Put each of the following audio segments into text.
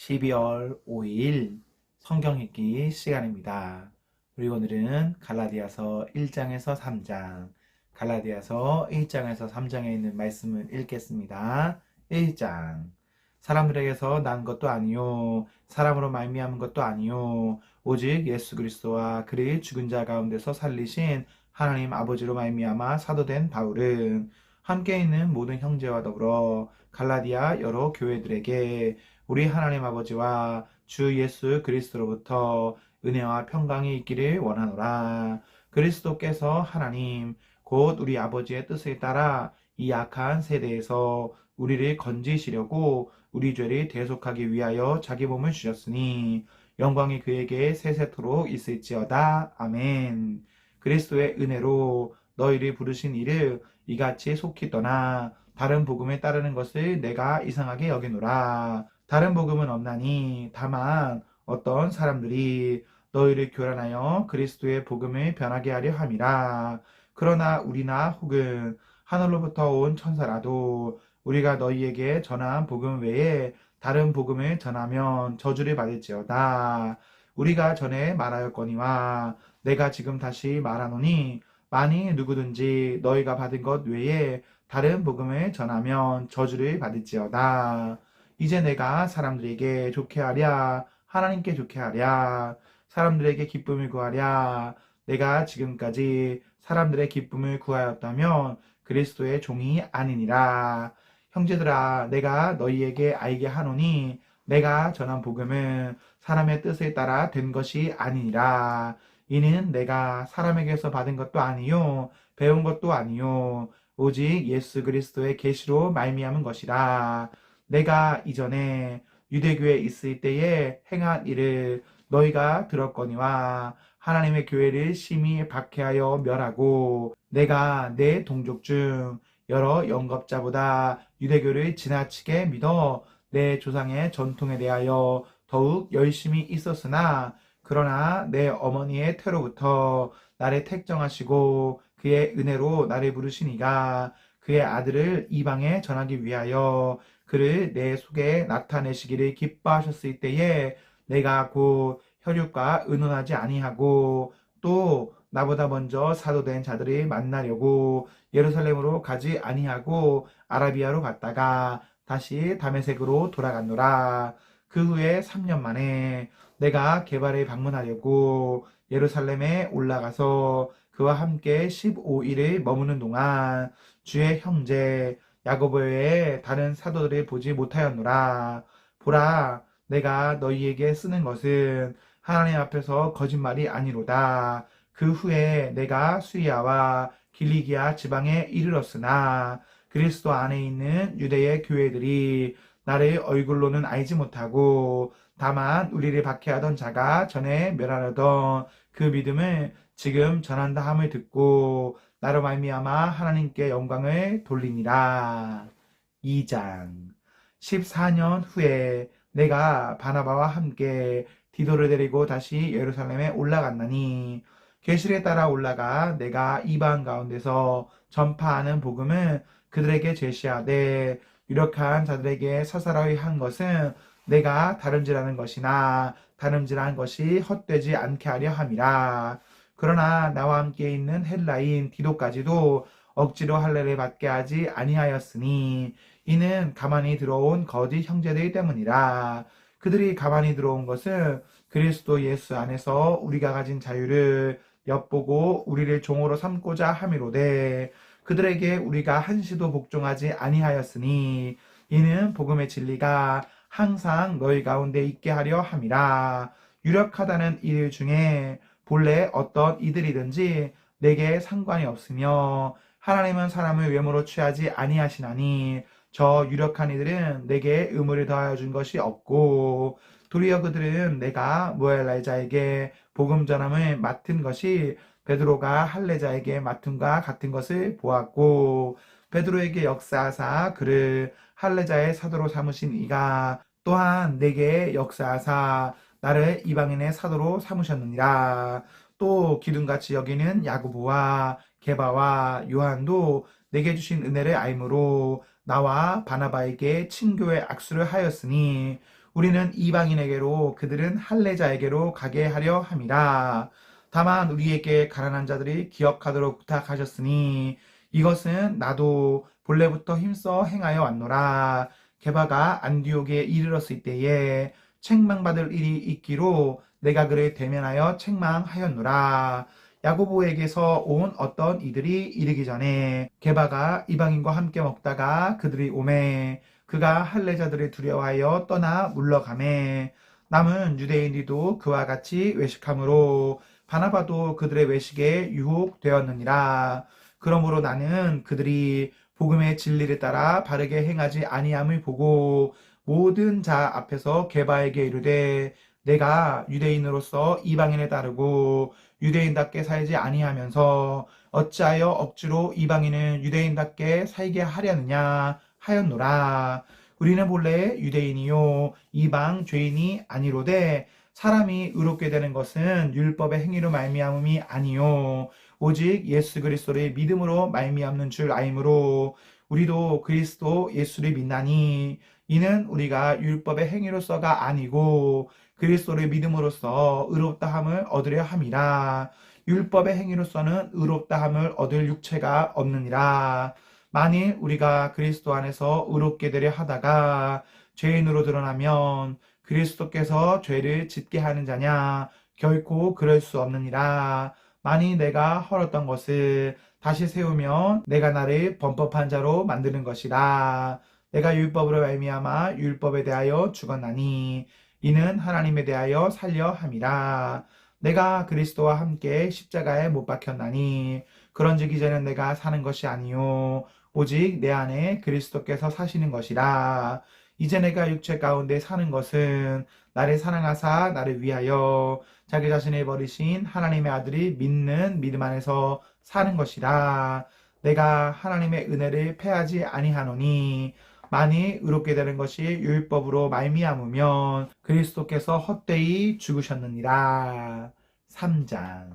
12월 5일 성경 읽기 시간입니다. 우리 오늘은 갈라디아서 1장에서 3장, 갈라디아서 1장에서 3장에 있는 말씀을 읽겠습니다. 1장. 사람들에게서 난 것도 아니요 사람으로 말미암은 것도 아니요 오직 예수 그리스도와 그를 죽은 자 가운데서 살리신 하나님 아버지로 말미암아 사도된 바울은 함께 있는 모든 형제와 더불어 갈라디아 여러 교회들에게 우리 하나님 아버지와 주 예수 그리스도로부터 은혜와 평강이 있기를 원하노라. 그리스도께서 하나님 곧 우리 아버지의 뜻을 따라 이 악한 세대에서 우리를 건지시려고 우리 죄를 대속하기 위하여 자기 몸을 주셨으니 영광이 그에게 세세토록 있을지어다. 아멘. 그리스도의 은혜로 너희를 부르신 이를 이같이 속히 떠나 다른 복음에 따르는 것을 내가 이상하게 여기노라. 다른 복음은 없나니 다만 어떤 사람들이 너희를 교란하여 그리스도의 복음을 변하게 하려 함이라. 그러나 우리나 혹은 하늘로부터 온 천사라도 우리가 너희에게 전한 복음 외에 다른 복음을 전하면 저주를 받을지어다. 우리가 전에 말하였거니와 내가 지금 다시 말하노니 만일 누구든지 너희가 받은 것 외에 다른 복음을 전하면 저주를 받을지어다. 이제 내가 사람들에게 좋게 하랴, 하나님께 좋게 하랴, 사람들에게 기쁨을 구하랴. 내가 지금까지 사람들의 기쁨을 구하였다면 그리스도의 종이 아니니라. 형제들아, 내가 너희에게 알게 하노니 내가 전한 복음은 사람의 뜻에 따라 된 것이 아니니라. 이는 내가 사람에게서 받은 것도 아니요 배운 것도 아니요 오직 예수 그리스도의 계시로 말미암은 것이라. 내가 이전에 유대교에 있을 때에 행한 일을 너희가 들었거니와 하나님의 교회를 심히 박해하여 멸하고 내가 내 동족 중 여러 영겁자보다 유대교를 지나치게 믿어 내 조상의 전통에 대하여 더욱 열심히 있었으나 그러나 내 어머니의 태로부터 나를 택정하시고 그의 은혜로 나를 부르신 이가 그의 아들을 이방에 전하기 위하여 그를 내 속에 나타내시기를 기뻐하셨을 때에 내가 곧 혈육과 의논하지 아니하고 또 나보다 먼저 사도된 자들이 만나려고 예루살렘으로 가지 아니하고 아라비아로 갔다가 다시 다메섹으로 돌아갔노라. 그 후에 3년 만에 내가 게발을 방문하려고 예루살렘에 올라가서 그와 함께 15일을 머무는 동안 주의 형제 야고보 외에 다른 사도들을 보지 못하였노라. 보라, 내가 너희에게 쓰는 것은 하나님 앞에서 거짓말이 아니로다. 그 후에 내가 수리아와 길리기아 지방에 이르렀으나 그리스도 안에 있는 유대의 교회들이 나를 얼굴로는 알지 못하고 다만 우리를 박해하던 자가 전에 멸하려던 그 믿음을 지금 전한다 함을 듣고 나로 말미암아 하나님께 영광을 돌리니라. 2장. 14년 후에 내가 바나바와 함께 디도를 데리고 다시 예루살렘에 올라갔나니 계시를 따라 올라가 내가 이방 가운데서 전파하는 복음을 그들에게 제시하되 유력한 자들에게 서사로이 한 것은 내가 다름질하는 것이나 다름질한 것이 헛되지 않게 하려 함이라. 그러나 나와 함께 있는 헬라인 디도까지도 억지로 할례를 받게 하지 아니하였으니 이는 가만히 들어온 거짓 형제들 때문이라. 그들이 가만히 들어온 것은 그리스도 예수 안에서 우리가 가진 자유를 엿보고 우리를 종으로 삼고자 함이로되 그들에게 우리가 한시도 복종하지 아니하였으니 이는 복음의 진리가 항상 너희 가운데 있게 하려 함이라. 유력하다는 일 중에 본래 어떤 이들이든지 내게 상관이 없으며 하나님은 사람을 외모로 취하지 아니하시나니 저 유력한 이들은 내게 의무를 더하여 준 것이 없고 도리어 그들은 내가 모엘날자에게 복음 전함을 맡은 것이 베드로가 할례자에게 맡음과 같은 것을 보았고 베드로에게 역사하사 그를 할례자의 사도로 삼으신 이가 또한 내게 역사하사 나를 이방인의 사도로 삼으셨느니라. 또 기둥같이 여기는 야고보와 게바와 요한도 내게 주신 은혜를 알므로 나와 바나바에게 친교의 악수를 하였으니 우리는 이방인에게로 그들은 할례자에게로 가게 하려 함이라. 다만 우리에게 가난한 자들이 기억하도록 부탁하셨으니 이것은 나도 본래부터 힘써 행하여 왔노라. 게바가 안디옥에 이르렀을 때에 책망받을 일이 있기로 내가 그를 대면하여 책망하였노라. 야고보에게서 온 어떤 이들이 이르기 전에 게바가 이방인과 함께 먹다가 그들이 오매 그가 할례자들을 두려워하여 떠나 물러가매 남은 유대인들도 그와 같이 외식함으로 바나바도 그들의 외식에 유혹되었느니라. 그러므로 나는 그들이 복음의 진리를 따라 바르게 행하지 아니함을 보고 모든 자 앞에서 게바에게 이르되 내가 유대인으로서 이방인을 따르고 유대인답게 살지 아니하면서 어찌하여 억지로 이방인을 유대인답게 살게 하려느냐 하였노라. 우리는 본래 유대인이요 이방 죄인이 아니로되 사람이 의롭게 되는 것은 율법의 행위로 말미암음이 아니요 오직 예수 그리스도를 믿음으로 말미암는 줄 알므로 우리도 그리스도 예수를 믿나니 이는 우리가 율법의 행위로서가 아니고 그리스도를 믿음으로써 의롭다함을 얻으려 함이라. 율법의 행위로서는 의롭다함을 얻을 육체가 없느니라. 만일 우리가 그리스도 안에서 의롭게 되려 하다가 죄인으로 드러나면 그리스도께서 죄를 짓게 하는 자냐? 결코 그럴 수 없느니라. 만일 내가 헐었던 것을 다시 세우면 내가 나를 범법한 자로 만드는 것이라. 내가 율법으로 말미암아 율법에 대하여 죽었나니 이는 하나님에 대하여 살려 함이라. 내가 그리스도와 함께 십자가에 못 박혔나니 그런즉 이제는 내가 사는 것이 아니요 오직 내 안에 그리스도께서 사시는 것이라. 이제 내가 육체 가운데 사는 것은 나를 사랑하사 나를 위하여 자기 자신을 버리신 하나님의 아들이 믿는 믿음 안에서 사는 것이라. 내가 하나님의 은혜를 패하지 아니하노니 만일 의롭게 되는 것이 율법으로 말미암으면 그리스도께서 헛되이 죽으셨느니라. 3장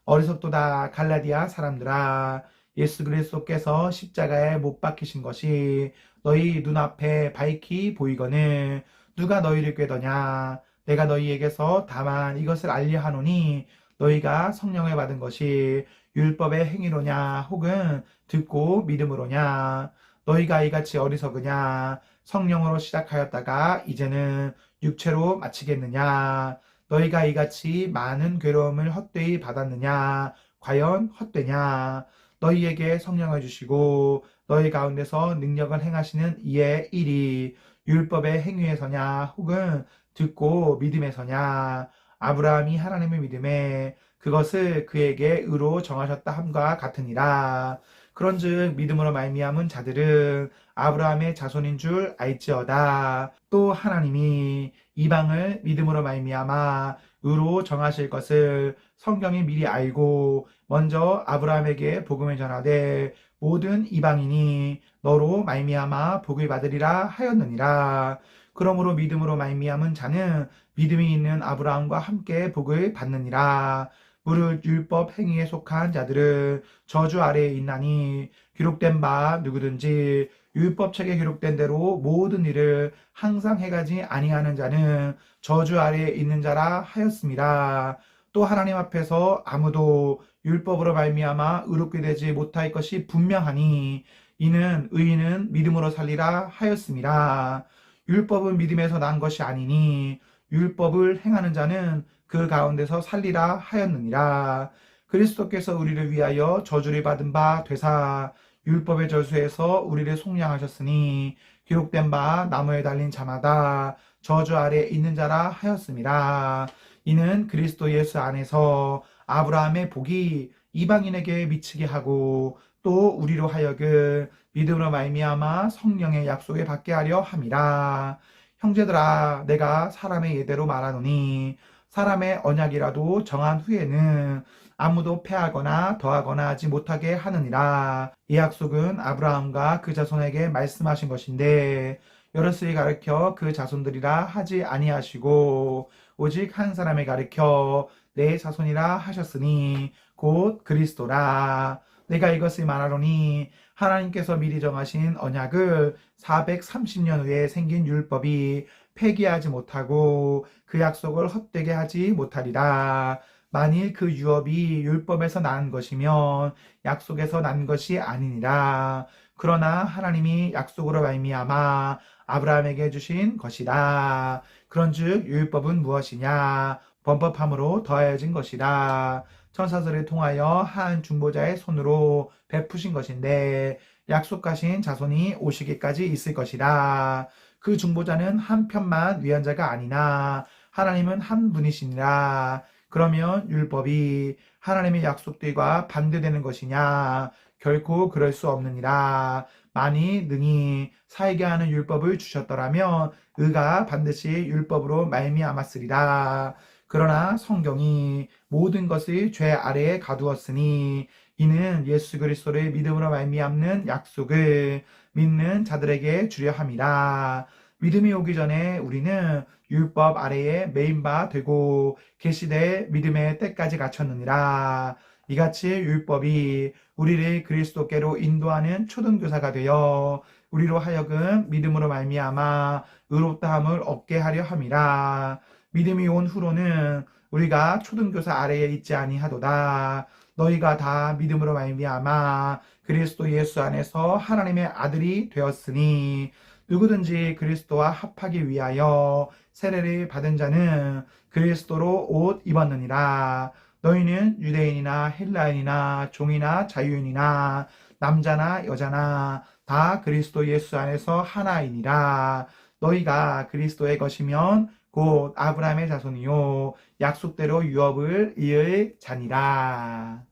어리석도다 갈라디아 사람들아 예수 그리스도께서 십자가에 못 박히신 것이 너희 눈앞에 밝히 보이거늘 누가 너희를 꾀더냐 내가 너희에게서 다만 이것을 알려하노니 너희가 성령을 받은 것이 율법의 행위로냐 혹은 듣고 믿음으로냐 너희가 이같이 어리석으냐 성령으로 시작하였다가 이제는 육체로 마치겠느냐 너희가 이같이 많은 괴로움을 헛되이 받았느냐 과연 헛되냐 너희에게 성령을 주시고 너희 가운데서 능력을 행하시는 이의 일이 율법의 행위에서냐 혹은 듣고 믿음에서냐 아브라함이 하나님을 믿음에 그것을 그에게 의로 정하셨다 함과 같으니라. 그런즉 믿음으로 말미암은 자들은 아브라함의 자손인 줄 알지어다. 또 하나님이 이방을 믿음으로 말미암아 의로 정하실 것을 성경이 미리 알고 먼저 아브라함에게 복음을 전하되 모든 이방인이 너로 말미암아 복을 받으리라 하였느니라. 그러므로 믿음으로 말미암은 자는 믿음이 있는 아브라함과 함께 복을 받느니라. 무릇 율법 행위에 속한 자들은 저주 아래에 있나니 기록된 바 누구든지 율법책에 기록된 대로 모든 일을 항상 해가지 아니하는 자는 저주 아래에 있는 자라 하였습니다. 또 하나님 앞에서 아무도 율법으로 말미암아 의롭게 되지 못할 것이 분명하니 이는 의인은 믿음으로 살리라 하였습니다. 율법은 믿음에서 난 것이 아니니 율법을 행하는 자는 그 가운데서 살리라 하였느니라. 그리스도께서 우리를 위하여 저주를 받은 바 되사 율법의 저수에서 우리를 속량하셨으니 기록된 바 나무에 달린 자마다 저주 아래 있는 자라 하였습니다. 이는 그리스도 예수 안에서 아브라함의 복이 이방인에게 미치게 하고 또 우리로 하여금 믿음으로 말미암아 성령의 약속을 받게 하려 함이라. 형제들아 내가 사람의 예대로 말하노니 사람의 언약이라도 정한 후에는 아무도 패하거나 더하거나 하지 못하게 하느니라. 이 약속은 아브라함과 그 자손에게 말씀하신 것인데 여럿을 가르쳐 그 자손들이라 하지 아니하시고 오직 한 사람을 가르쳐 내 자손이라 하셨으니 곧 그리스도라. 내가 이것을 말하노니 하나님께서 미리 정하신 언약을 430년 후에 생긴 율법이 폐기하지 못하고 그 약속을 헛되게 하지 못하리라. 만일 그 유업이 율법에서 난 것이면 약속에서 난 것이 아니니라. 그러나 하나님이 약속으로 말미암아 아브라함에게 주신 것이라. 그런즉 율법은 무엇이냐? 범법함으로 더하여진 것이라. 천사들을 통하여 한 중보자의 손으로 베푸신 것인데 약속하신 자손이 오시기까지 있을 것이라. 그 중보자는 한 편만 위한 자가 아니나 하나님은 한 분이시니라. 그러면 율법이 하나님의 약속들과 반대되는 것이냐? 결코 그럴 수 없느니라. 만일 능히 살게 하는 율법을 주셨더라면 의가 반드시 율법으로 말미암았으리라. 그러나 성경이 모든 것을 죄 아래에 가두었으니 이는 예수 그리스도를 믿음으로 말미암는 약속을 믿는 자들에게 주려 함이라. 믿음이 오기 전에 우리는 율법 아래에 매인 바 되고 계시되 믿음의 때까지 갖췄느니라. 이같이 율법이 우리를 그리스도께로 인도하는 초등교사가 되어 우리로 하여금 믿음으로 말미암아 의롭다함을 얻게 하려 함이라. 믿음이 온 후로는 우리가 초등교사 아래에 있지 아니하도다. 너희가 다 믿음으로 말미암아 그리스도 예수 안에서 하나님의 아들이 되었으니 누구든지 그리스도와 합하기 위하여 세례를 받은 자는 그리스도로 옷 입었느니라. 너희는 유대인이나 헬라인이나 종이나 자유인이나 남자나 여자나 다 그리스도 예수 안에서 하나이니라. 너희가 그리스도의 것이면 곧 아브라함의 자손이요 약속대로 유업을 이을 자니라.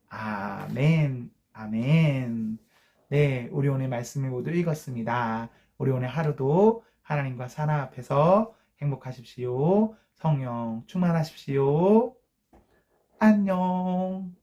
아멘. 아멘. 네, 우리 오늘 말씀을 모두 읽었습니다. 우리 오늘 하루도 하나님과 사나 앞에서 행복하십시오. 성령 충만하십시오. 안녕.